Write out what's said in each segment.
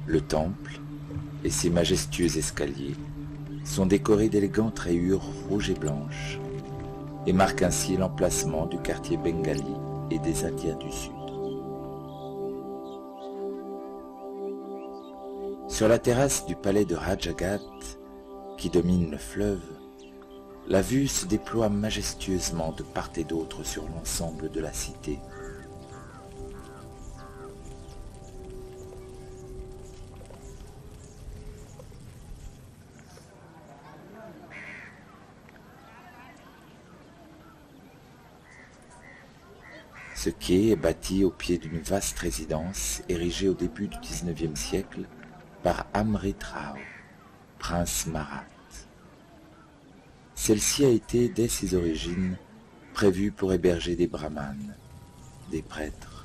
Le temple et ses majestueux escaliers sont décorés d'élégantes rayures rouges et blanches et marquent ainsi l'emplacement du quartier bengali et des Indiens du Sud. Sur la terrasse du palais de Rajaghat, qui domine le fleuve, la vue se déploie majestueusement de part et d'autre sur l'ensemble de la cité. Ce quai est bâti au pied d'une vaste résidence érigée au début du XIXe siècle par Amrit Rao, prince Marathe. Celle-ci a été, dès ses origines, prévue pour héberger des brahmanes, des prêtres.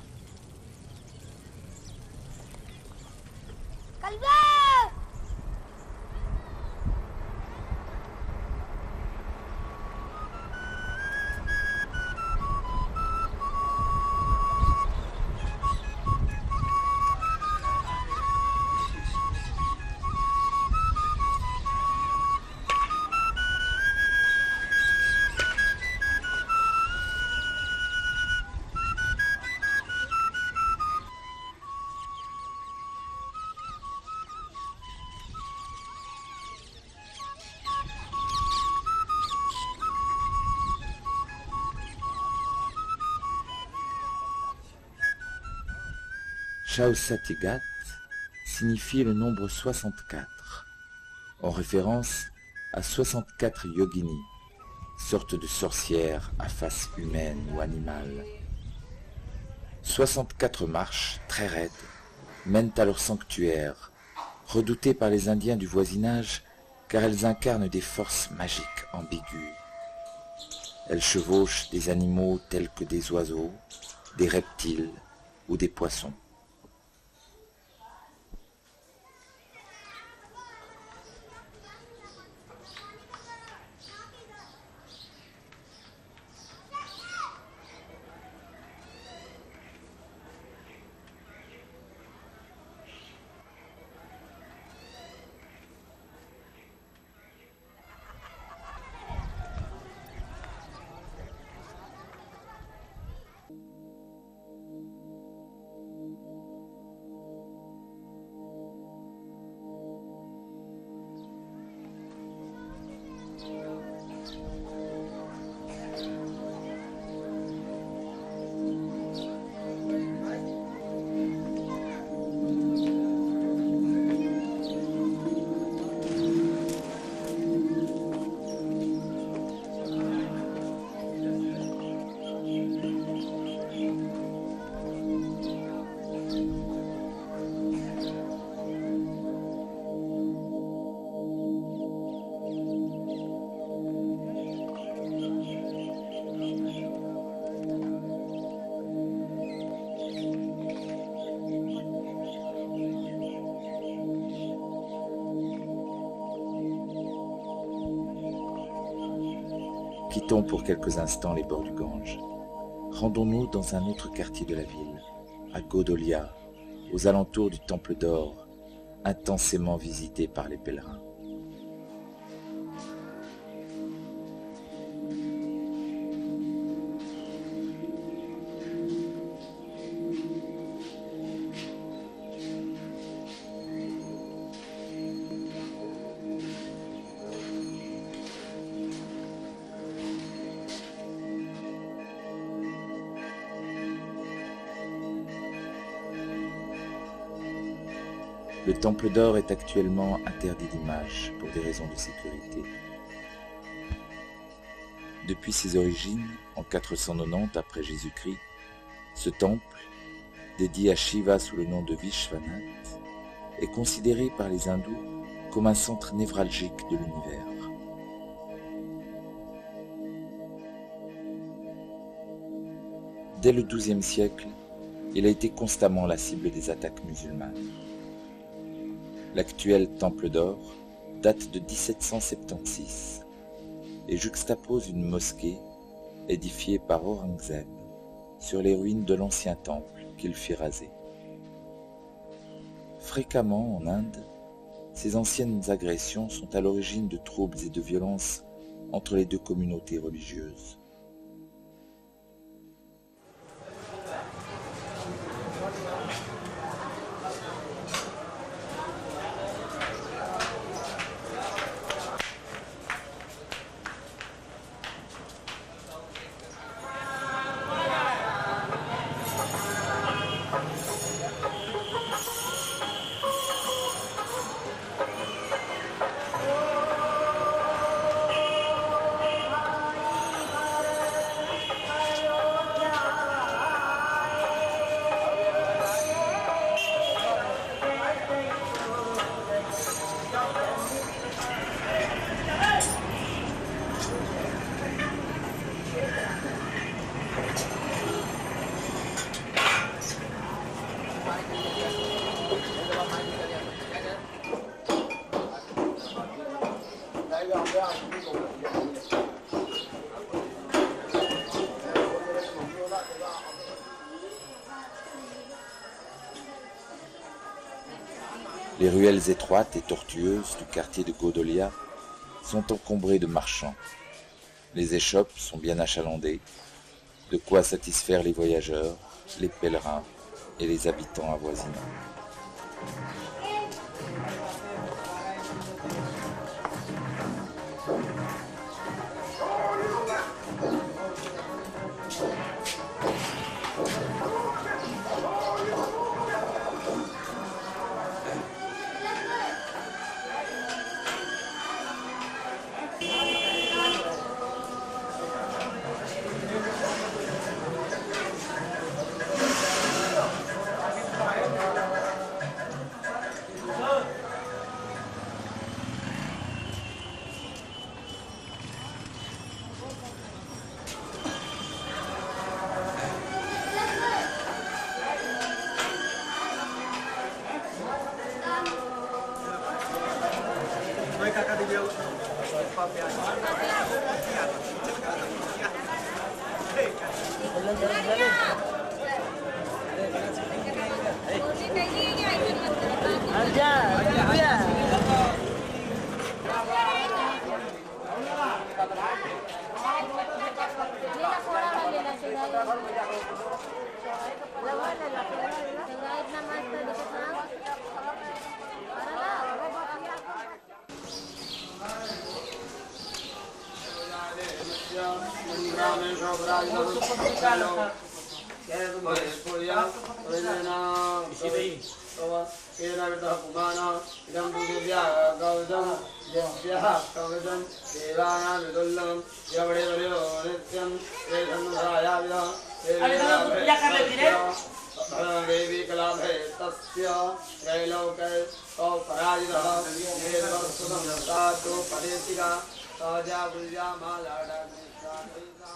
Shausatigat signifie le nombre 64, en référence à 64 yoginis, sorte de sorcières à face humaine ou animale. 64 marches très raides mènent à leur sanctuaire, redouté par les Indiens du voisinage car elles incarnent des forces magiques ambiguës. Elles chevauchent des animaux tels que des oiseaux, des reptiles ou des poissons. Quittons pour quelques instants les bords du Gange. Rendons-nous dans un autre quartier de la ville, à Godolia, aux alentours du Temple d'Or, intensément visité par les pèlerins. Le Temple d'Or est actuellement interdit d'image pour des raisons de sécurité. Depuis ses origines, en 490 après Jésus-Christ, ce temple, dédié à Shiva sous le nom de Vishwanath, est considéré par les hindous comme un centre névralgique de l'univers. Dès le XIIe siècle, il a été constamment la cible des attaques musulmanes. L'actuel Temple d'Or date de 1776 et juxtapose une mosquée édifiée par Aurangzeb sur les ruines de l'ancien temple qu'il fit raser. fréquemment en Inde, ces anciennes agressions sont à l'origine de troubles et de violences entre les deux communautés religieuses. Les ruelles étroites et tortueuses du quartier de Godolia sont encombrées de marchands. Les échoppes sont bien achalandées, de quoi satisfaire les voyageurs, les pèlerins et les habitants avoisinants.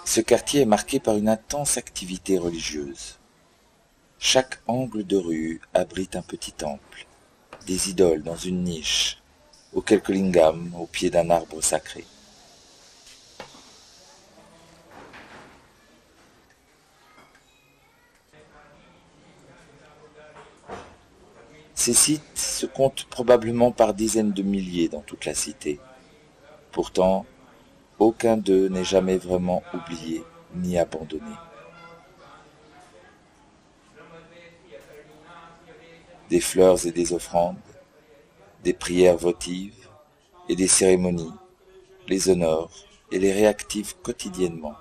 Ce quartier est marqué par une intense activité religieuse. Chaque angle de rue abrite un petit temple, des idoles dans une niche, ou quelques lingams au pied d'un arbre sacré. Ces sites se comptent probablement par dizaines de milliers dans toute la cité. Pourtant, aucun d'eux n'est jamais vraiment oublié ni abandonné. Des fleurs et des offrandes, des prières votives et des cérémonies, les honorent et les réactivent quotidiennement.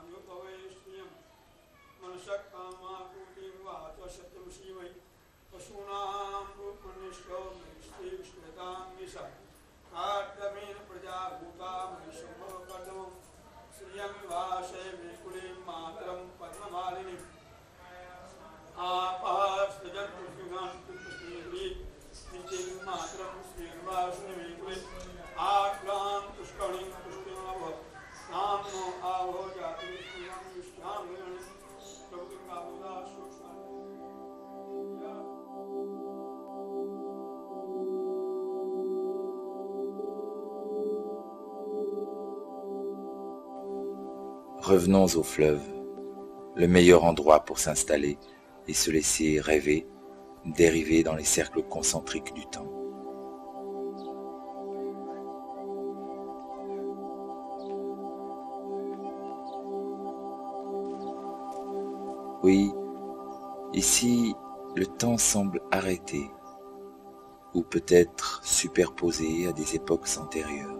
Revenons au fleuve, le meilleur endroit pour s'installer et se laisser rêver dériver dans les cercles concentriques du temps. Oui, ici, le temps semble arrêté, ou peut-être superposé à des époques antérieures.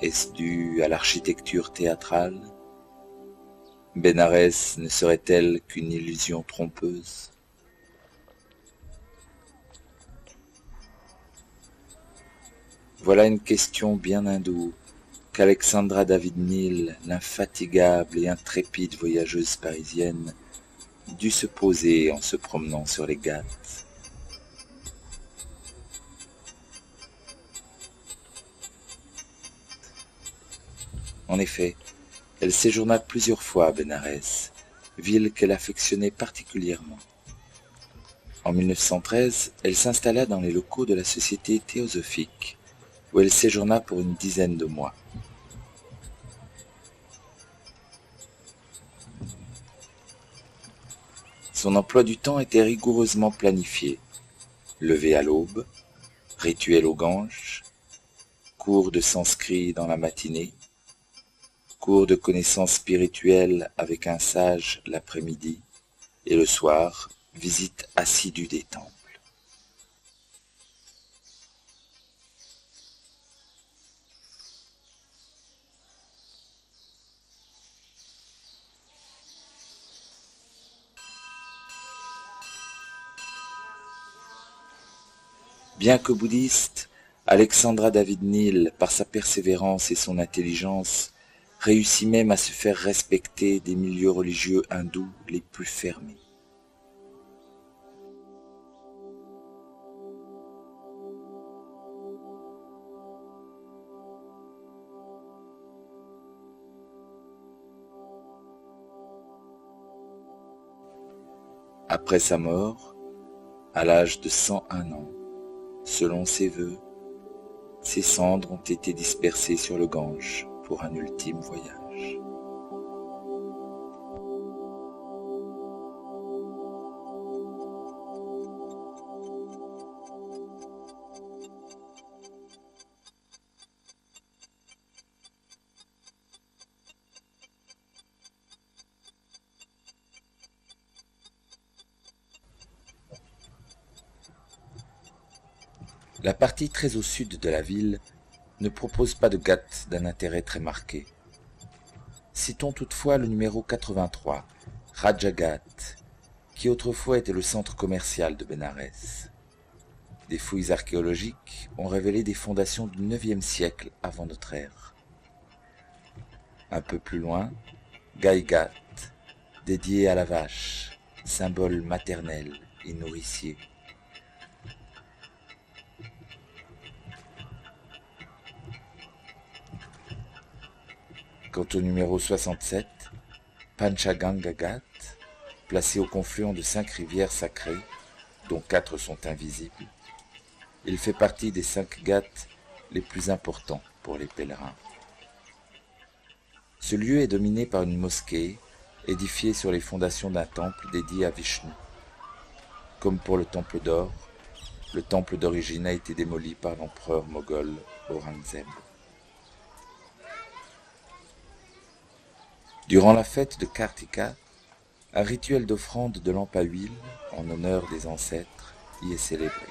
Est-ce dû à l'architecture théâtrale? Bénarès ne serait-elle qu'une illusion trompeuse? Voilà une question bien hindoue qu'Alexandra David-Néel, l'infatigable et intrépide voyageuse parisienne, dut se poser en se promenant sur les Ghats. En effet, elle séjourna plusieurs fois à Bénarès, ville qu'elle affectionnait particulièrement. En 1913, elle s'installa dans les locaux de la Société théosophique, où elle séjourna pour une dizaine de mois. Son emploi du temps était rigoureusement planifié. Lever à l'aube, rituel au Gange, cours de sanskrit dans la matinée, cours de connaissances spirituelles avec un sage l'après-midi, et le soir, visite assidue des temples. Bien que bouddhiste, Alexandra David-Néel, par sa persévérance et son intelligence, réussit même à se faire respecter des milieux religieux hindous les plus fermés. Après sa mort, à l'âge de 101 ans, selon ses vœux, ses cendres ont été dispersées sur le Gange pour un ultime voyage. La partie très au sud de la ville ne propose pas de ghat d'un intérêt très marqué. Citons toutefois le numéro 83, Rajaghat, qui autrefois était le centre commercial de Bénarès. Des fouilles archéologiques ont révélé des fondations du IXe siècle avant notre ère. Un peu plus loin, Gaïghat, dédié à la vache, symbole maternel et nourricier. Quant au numéro 67, Panchaganga Ghat, placé au confluent de 5 rivières sacrées, dont 4 sont invisibles, il fait partie des 5 ghats les plus importants pour les pèlerins. Ce lieu est dominé par une mosquée édifiée sur les fondations d'un temple dédié à Vishnu. Comme pour le temple d'or, le temple d'origine a été démoli par l'empereur moghol Aurangzeb. Durant la fête de Kartika, un rituel d'offrande de lampe à huile en honneur des ancêtres y est célébré.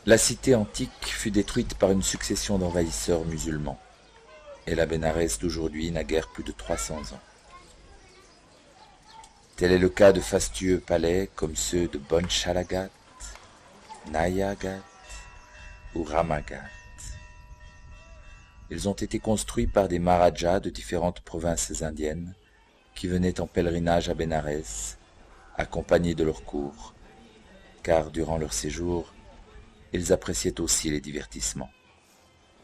La cité antique fut détruite par une succession d'envahisseurs musulmans, et la Bénarès d'aujourd'hui n'a guère plus de 300 ans. Tel est le cas de fastueux palais comme ceux de Bonchalagat, Nayagat ou Ramagat. Ils ont été construits par des Maharajas de différentes provinces indiennes qui venaient en pèlerinage à Bénarès, accompagnés de leur cour, car durant leur séjour, ils appréciaient aussi les divertissements.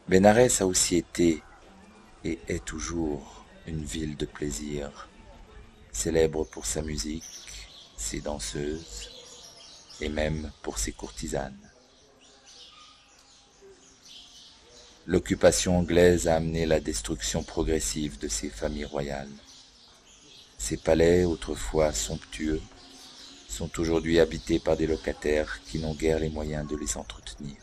Bénarès a aussi été et est toujours une ville de plaisir, célèbre pour sa musique, ses danseuses et même pour ses courtisanes. L'occupation anglaise a amené la destruction progressive de ces familles royales. Ces palais, autrefois somptueux, sont aujourd'hui habités par des locataires qui n'ont guère les moyens de les entretenir.